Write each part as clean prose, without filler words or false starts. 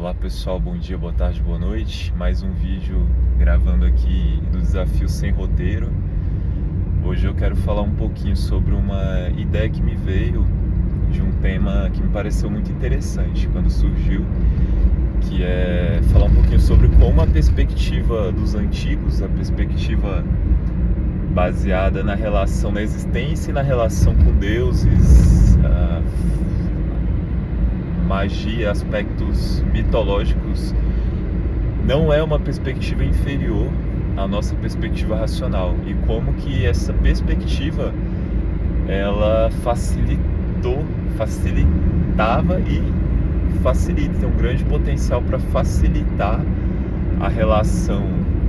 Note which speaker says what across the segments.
Speaker 1: Olá pessoal, bom dia, boa tarde, boa noite. Mais um vídeo gravando aqui do Desafio Sem Roteiro. Hoje eu quero falar um pouquinho sobre uma ideia que me veio de um tema que me pareceu muito interessante quando surgiu, que é falar um pouquinho sobre como a perspectiva dos antigos, a perspectiva baseada na relação da existência e na relação com deuses, magia, aspectos mitológicos, não é uma perspectiva inferior à nossa perspectiva racional, e como que essa perspectiva ela facilitava e facilita, tem um grande potencial para facilitar a relação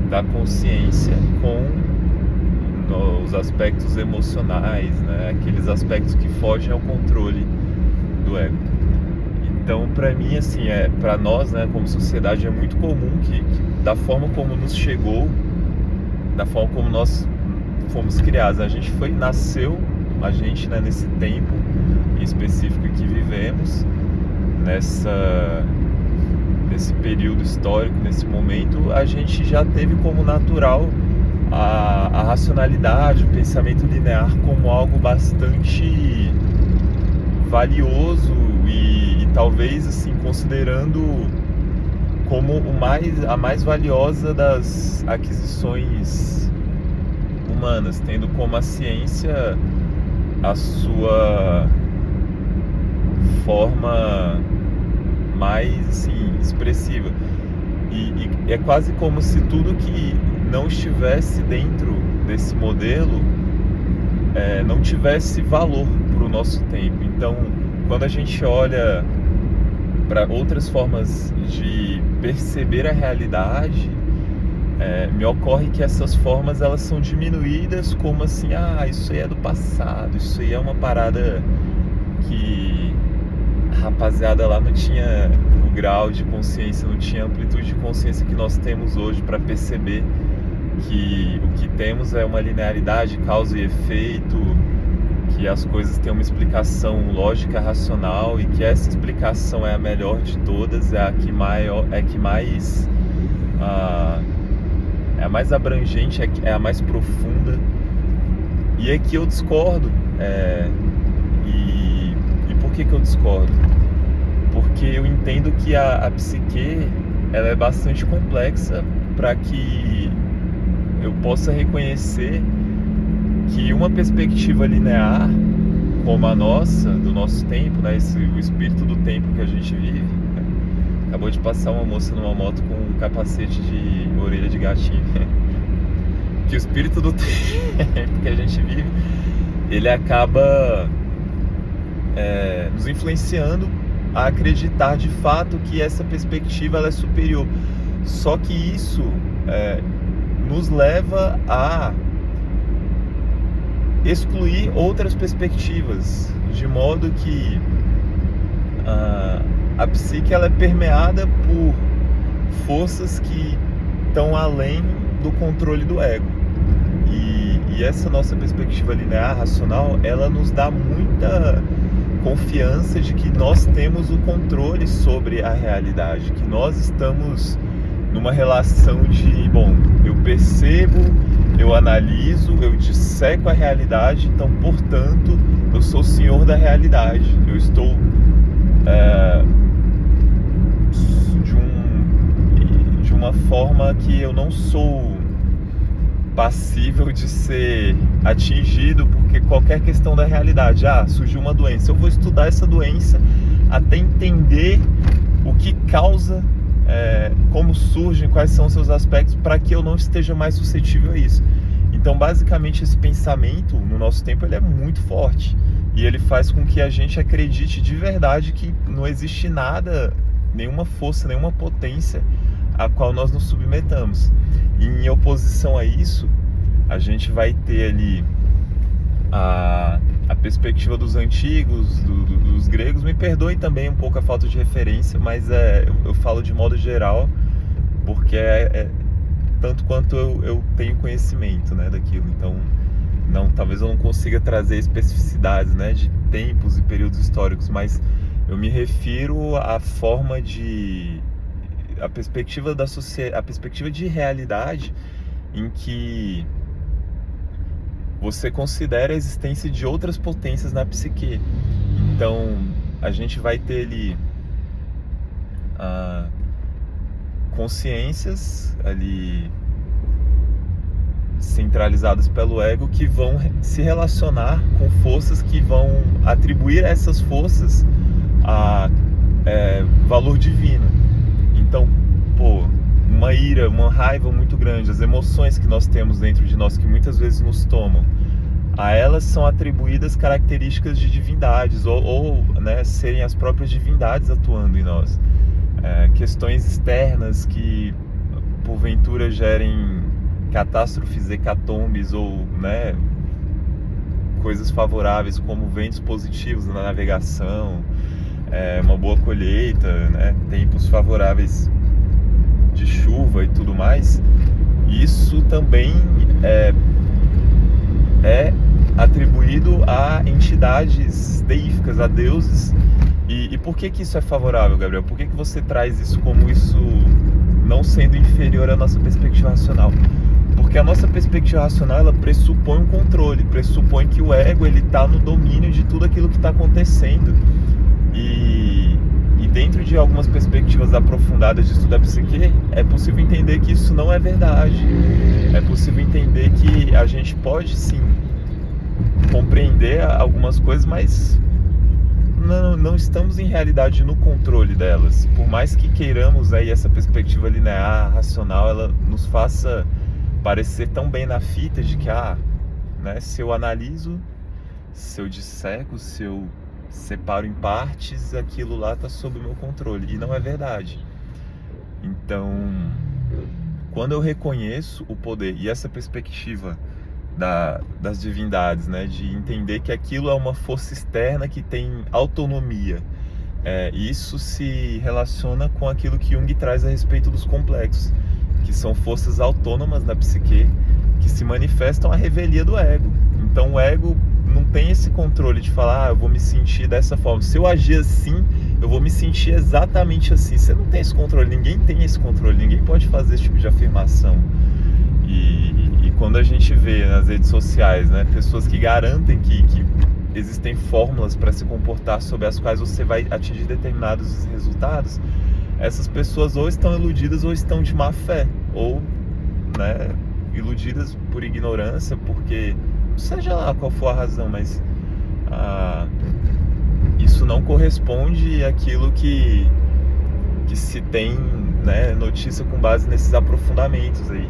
Speaker 1: da consciência com os aspectos emocionais, né? Aqueles aspectos que fogem ao controle do ego. Então, para mim, assim, para nós, né, como sociedade, é muito comum que da forma como nos chegou, da forma como nós fomos criados, nasceu, né, nesse tempo em específico que vivemos, nesse período histórico, nesse momento, a gente já teve como natural a racionalidade, o pensamento linear como algo bastante valioso e talvez, assim, considerando como a mais valiosa das aquisições humanas, tendo como a ciência a sua forma mais, assim, expressiva. E é quase como se tudo que não estivesse dentro desse modelo não tivesse valor para o nosso tempo. Então, quando a gente olha para outras formas de perceber a realidade, me ocorre que essas formas elas são diminuídas como assim, isso aí é do passado, isso aí é uma parada que a rapaziada lá não tinha o grau de consciência, não tinha a amplitude de consciência que nós temos hoje para perceber que o que temos é uma linearidade, causa e efeito, que as coisas têm uma explicação lógica, racional, e que essa explicação é a melhor de todas, é a mais abrangente, é a mais profunda. E é que eu discordo. E por que eu discordo? Porque eu entendo que a psique ela é bastante complexa para que eu possa reconhecer que uma perspectiva linear como a nossa, do nosso tempo, né, o espírito do tempo que a gente vive, acabou de passar uma moça numa moto com um capacete de orelha de gatinho, que o espírito do tempo que a gente vive, ele acaba nos influenciando a acreditar de fato que essa perspectiva ela é superior. Só que isso nos leva a excluir outras perspectivas, de modo que a psique ela é permeada por forças que estão além do controle do ego. E essa nossa perspectiva linear, racional, ela nos dá muita confiança de que nós temos o controle sobre a realidade, que nós estamos numa relação de, eu percebo, eu analiso, eu disseco a realidade, então, portanto, eu sou o senhor da realidade. Eu estou de uma forma que eu não sou passível de ser atingido porque qualquer questão da realidade. Surgiu uma doença, eu vou estudar essa doença até entender o que causa, como surgem, quais são os seus aspectos, para que eu não esteja mais suscetível a isso. Então, basicamente, esse pensamento no nosso tempo ele é muito forte, e ele faz com que a gente acredite de verdade que não existe nada, nenhuma força, nenhuma potência a qual nós nos submetamos. E em oposição a isso, a gente vai ter ali a perspectiva dos antigos, dos gregos. Me perdoem também um pouco a falta de referência, mas eu falo de modo geral, porque tanto quanto eu tenho conhecimento, né, daquilo. Então, talvez eu não consiga trazer especificidades, né, de tempos e períodos históricos, mas eu me refiro à forma de a perspectiva da sociedade, a perspectiva de realidade em que você considera a existência de outras potências na psique. Então, a gente vai ter ali consciências ali centralizadas pelo ego que vão se relacionar com forças que vão atribuir a essas forças valor divino. Então, uma ira, uma raiva muito grande, as emoções que nós temos dentro de nós que muitas vezes nos tomam, a elas são atribuídas características de divindades ou serem as próprias divindades atuando em nós. Questões externas que porventura gerem catástrofes, hecatombes ou coisas favoráveis como ventos positivos na navegação, uma boa colheita, tempos favoráveis de chuva e tudo mais. Isso também é atribuído a entidades deíficas, a deuses. E por que isso é favorável, Gabriel? Por que você traz isso como isso não sendo inferior à nossa perspectiva racional? Porque a nossa perspectiva racional, ela pressupõe um controle, pressupõe que o ego está no domínio de tudo aquilo que está acontecendo. E dentro de algumas perspectivas aprofundadas de estudar psique, é possível entender que isso não é verdade. É possível entender que a gente pode sim compreender algumas coisas, mas não estamos em realidade no controle delas. Por mais que queiramos aí essa perspectiva linear, racional, ela nos faça parecer tão bem na fita de que se eu analiso, se eu disseco, se eu separo em partes, aquilo lá está sob o meu controle. E não é verdade. Então, quando eu reconheço o poder e essa perspectiva das divindades, de entender que aquilo é uma força externa que tem autonomia, isso se relaciona com aquilo que Jung traz a respeito dos complexos, que são forças autônomas da psique que se manifestam à revelia do ego. Então o ego não tem esse controle de falar, eu vou me sentir dessa forma, se eu agir assim, eu vou me sentir exatamente assim. Você não tem esse controle, ninguém tem esse controle, ninguém pode fazer esse tipo de afirmação. E quando a gente vê nas redes sociais, pessoas que garantem que existem fórmulas para se comportar sobre as quais você vai atingir determinados resultados, essas pessoas ou estão iludidas ou estão de má fé, ou iludidas por ignorância, porque seja lá qual for a razão, mas isso não corresponde àquilo que se tem notícia com base nesses aprofundamentos aí.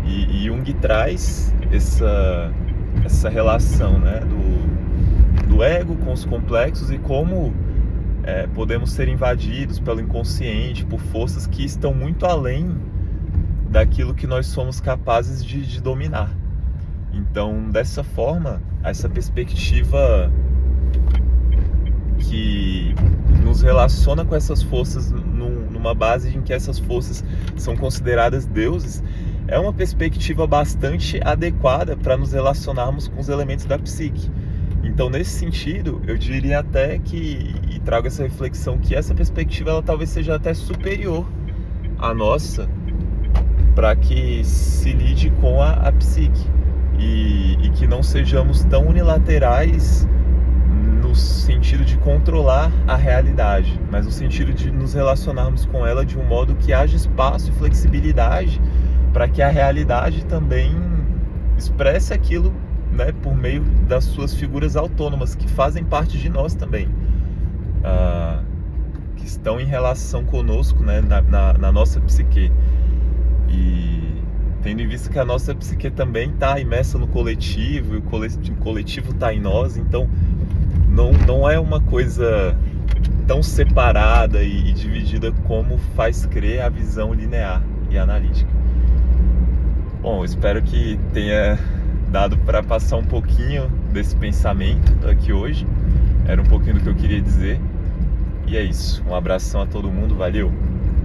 Speaker 1: E Jung traz essa relação do ego com os complexos e como podemos ser invadidos pelo inconsciente, por forças que estão muito além daquilo que nós somos capazes de dominar. Então, dessa forma, essa perspectiva que nos relaciona com essas forças numa base em que essas forças são consideradas deuses, é uma perspectiva bastante adequada para nos relacionarmos com os elementos da psique. Então, nesse sentido, eu diria até e trago essa reflexão, que essa perspectiva ela talvez seja até superior à nossa, para que se lide com a psique e que não sejamos tão unilaterais no sentido de controlar a realidade, mas no sentido de nos relacionarmos com ela de um modo que haja espaço e flexibilidade para que a realidade também expresse aquilo, por meio das suas figuras autônomas, que fazem parte de nós também, que estão em relação conosco, na nossa psique. E tendo em vista que a nossa psique também está imersa no coletivo, e o coletivo está em nós, então não é uma coisa tão separada e dividida como faz crer a visão linear e analítica. Bom, espero que tenha dado para passar um pouquinho desse pensamento aqui hoje. Era um pouquinho do que eu queria dizer. E é isso. Um abração a todo mundo. Valeu!